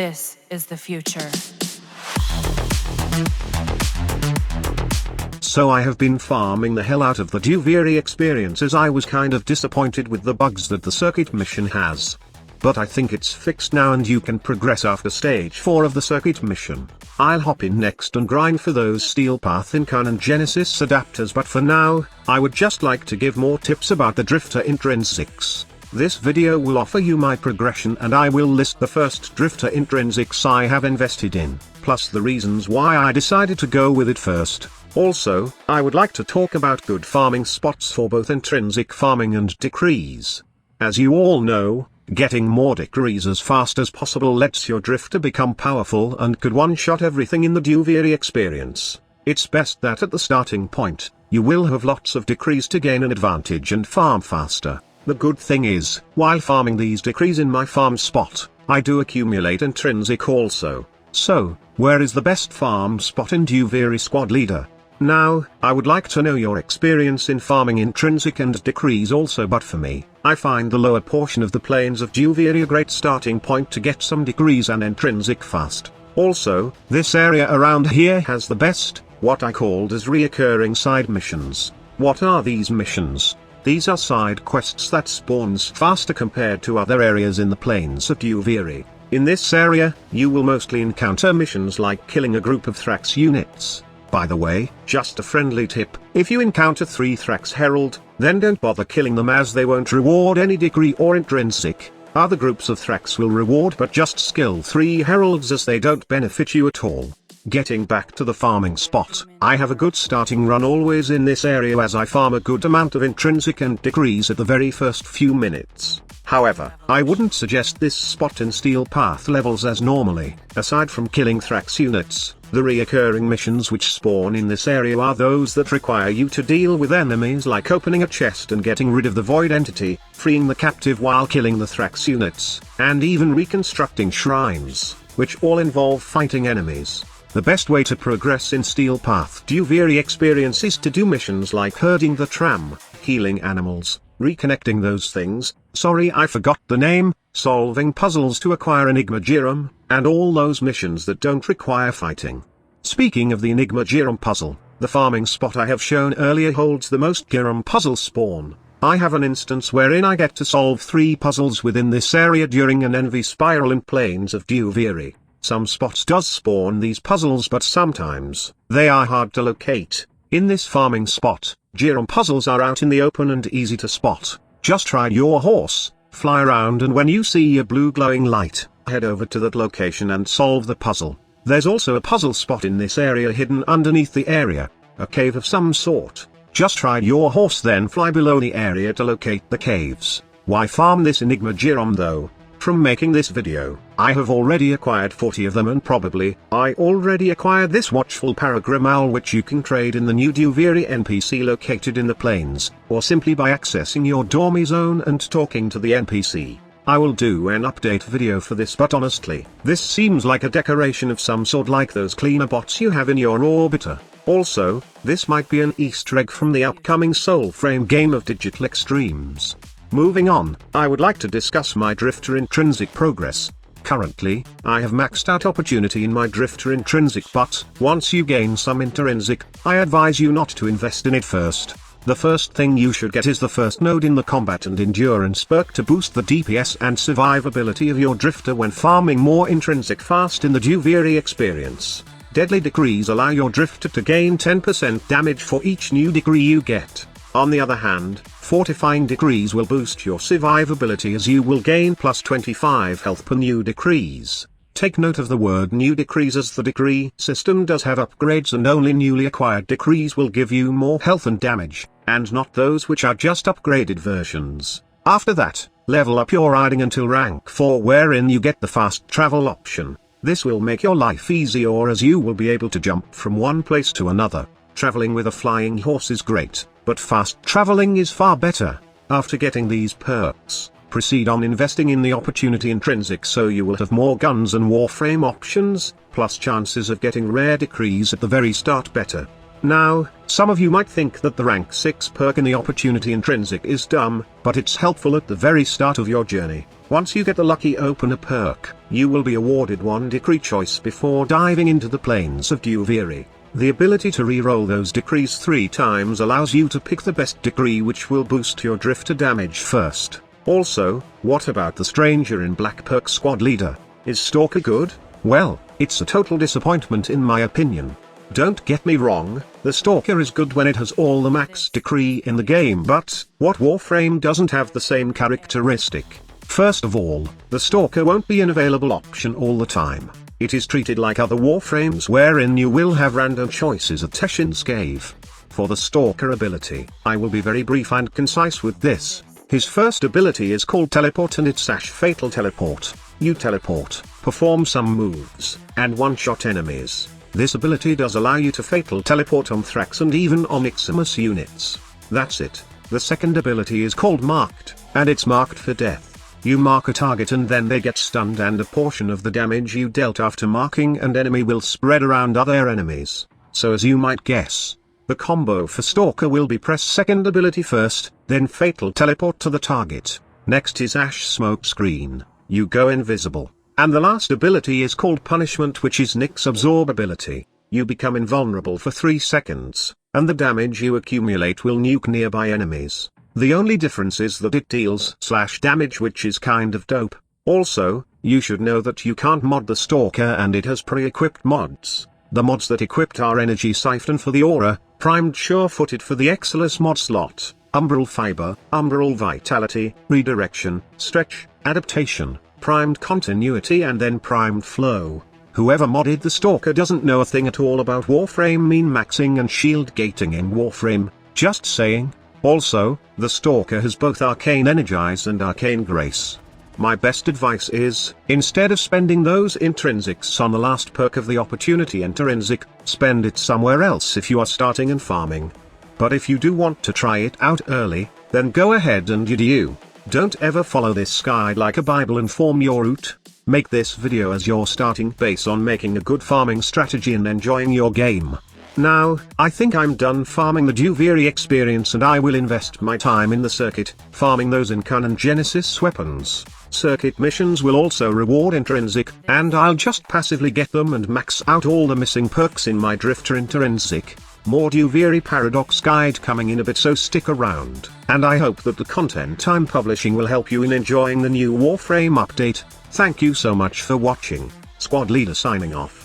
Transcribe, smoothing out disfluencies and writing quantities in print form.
This is the future. So I have been farming the hell out of the Duviri experience, as I was kind of disappointed with the bugs that the circuit mission has. But I think it's fixed now and you can progress after stage 4 of the circuit mission. I'll hop in next and grind for those Steel Path Incan and Genesis adapters, but for now, I would just like to give more tips about the Drifter Intrinsics. This video will offer you my progression and I will list the first Drifter Intrinsics I have invested in, plus the reasons why I decided to go with it first. Also, I would like to talk about good farming spots for both intrinsic farming and decrees. As you all know, getting more decrees as fast as possible lets your drifter become powerful and could one-shot everything in the Duviri experience. It's best that at the starting point, you will have lots of decrees to gain an advantage and farm faster. The good thing is, while farming these decrees in my farm spot, I do accumulate intrinsic also. So, where is the best farm spot in Duviri, squad leader? Now, I would like to know your experience in farming intrinsic and decrees also, but for me, I find the lower portion of the plains of Duviri a great starting point to get some decrees and intrinsic fast. Also, this area around here has the best, what I called as reoccurring side missions. What are these missions? These are side quests that spawns faster compared to other areas in the plains of Duviri. In this area, you will mostly encounter missions like killing a group of Thrax units. By the way, just a friendly tip, if you encounter 3 Thrax Herald, then don't bother killing them as they won't reward any decree or intrinsic. Other groups of Thrax will reward, but just skill 3 Heralds as they don't benefit you at all. Getting back to the farming spot, I have a good starting run always in this area as I farm a good amount of intrinsic and decrees at the very first few minutes. However, I wouldn't suggest this spot in Steel Path levels as normally. Aside from killing Thrax units, the reoccurring missions which spawn in this area are those that require you to deal with enemies, like opening a chest and getting rid of the void entity, freeing the captive while killing the Thrax units, and even reconstructing shrines, which all involve fighting enemies. The best way to progress in Steel Path Duviri experience is to do missions like herding the tram, healing animals, reconnecting those things, sorry I forgot the name, solving puzzles to acquire Enigma Gerum, and all those missions that don't require fighting. Speaking of the Enigma Gerum puzzle, the farming spot I have shown earlier holds the most Gerum puzzle spawn. I have an instance wherein I get to solve 3 puzzles within this area during an envy spiral in plains of Duviri. Some spots does spawn these puzzles, but sometimes, they are hard to locate. In this farming spot, Gerum puzzles are out in the open and easy to spot. Just ride your horse, fly around, and when you see a blue glowing light, head over to that location and solve the puzzle. There's also a puzzle spot in this area hidden underneath the area, a cave of some sort. Just ride your horse then fly below the area to locate the caves. Why farm this Enigma Gerum though? From making this video, I have already acquired 40 of them, and probably, I already acquired this Watchful Paragramal, which you can trade in the new Duviri NPC located in the plains, or simply by accessing your Dormy Zone and talking to the NPC. I will do an update video for this, but honestly, this seems like a decoration of some sort, like those cleaner bots you have in your orbiter. Also, this might be an Easter egg from the upcoming Warframe game of Digital Extremes. Moving on, I would like to discuss my Drifter Intrinsic progress. Currently, I have maxed out opportunity in my Drifter Intrinsic, but once you gain some intrinsic, I advise you not to invest in it first. The first thing you should get is the first node in the combat and endurance perk to boost the DPS and survivability of your drifter when farming more intrinsic fast in the Duviri experience. Deadly decrees allow your drifter to gain 10% damage for each new decree you get. On the other hand, fortifying decrees will boost your survivability as you will gain plus 25 health per new decrees. Take note of the word new decrees, as the decree system does have upgrades and only newly acquired decrees will give you more health and damage, and not those which are just upgraded versions. After that, level up your riding until rank 4, wherein you get the fast travel option. This will make your life easier as you will be able to jump from one place to another. Traveling with a flying horse is great, but fast traveling is far better. After getting these perks, proceed on investing in the opportunity intrinsic, so you will have more guns and warframe options, plus chances of getting rare decrees at the very start better. Now, some of you might think that the rank 6 perk in the Opportunity Intrinsic is dumb, but it's helpful at the very start of your journey. Once you get the lucky opener perk, you will be awarded one decree choice before diving into the plains of Duviri. The ability to re-roll those decrees 3 times allows you to pick the best decree which will boost your drifter damage first. Also, what about the Stranger in Black perk squad leader? Is Stalker good? Well, it's a total disappointment in my opinion. Don't get me wrong, the Stalker is good when it has all the max decree in the game, but what Warframe doesn't have the same characteristic. First of all, the Stalker won't be an available option all the time. It is treated like other Warframes wherein you will have random choices at Teshin's Cave. For the Stalker ability, I will be very brief and concise with this. His first ability is called Teleport and it's Fatal Teleport. You teleport, perform some moves, and one-shot enemies. This ability does allow you to Fatal Teleport on Thrax and even on Iximus units. That's it. The second ability is called Marked, and it's marked for death. You mark a target and then they get stunned and a portion of the damage you dealt after marking an enemy will spread around other enemies. So as you might guess, the combo for Stalker will be press second ability first, then Fatal Teleport to the target. Next is Ash Smoke Screen, you go invisible. And the last ability is called Punishment, which is Nyx Absorb ability. You become invulnerable for 3 seconds, and the damage you accumulate will nuke nearby enemies. The only difference is that it deals /damage, which is kind of dope. Also, you should know that you can't mod the Stalker and it has pre-equipped mods. The mods that equipped are Energy Siphon for the Aura, Primed Sure-Footed for the Exilus mod slot, Umbral Fiber, Umbral Vitality, Redirection, Stretch, Adaptation, Primed Continuity and then Primed Flow. Whoever modded the Stalker doesn't know a thing at all about Warframe min-maxing and shield gating in Warframe, just saying. Also, the Stalker has both Arcane Energize and Arcane Grace. My best advice is, instead of spending those intrinsics on the last perk of the Opportunity Intrinsic, spend it somewhere else if you are starting and farming. But if you do want to try it out early, then go ahead and you do. Don't ever follow this guide like a Bible and form your route. Make this video as your starting base on making a good farming strategy and enjoying your game. Now, I think I'm done farming the Duviri experience and I will invest my time in the circuit, farming those Incan and Genesis weapons. Circuit missions will also reward Intrinsic, and I'll just passively get them and max out all the missing perks in my Drifter Intrinsic. More Duviri Paradox guide coming in a bit, so stick around, and I hope that the content I'm publishing will help you in enjoying the new Warframe update. Thank you so much for watching. Squad Leader signing off.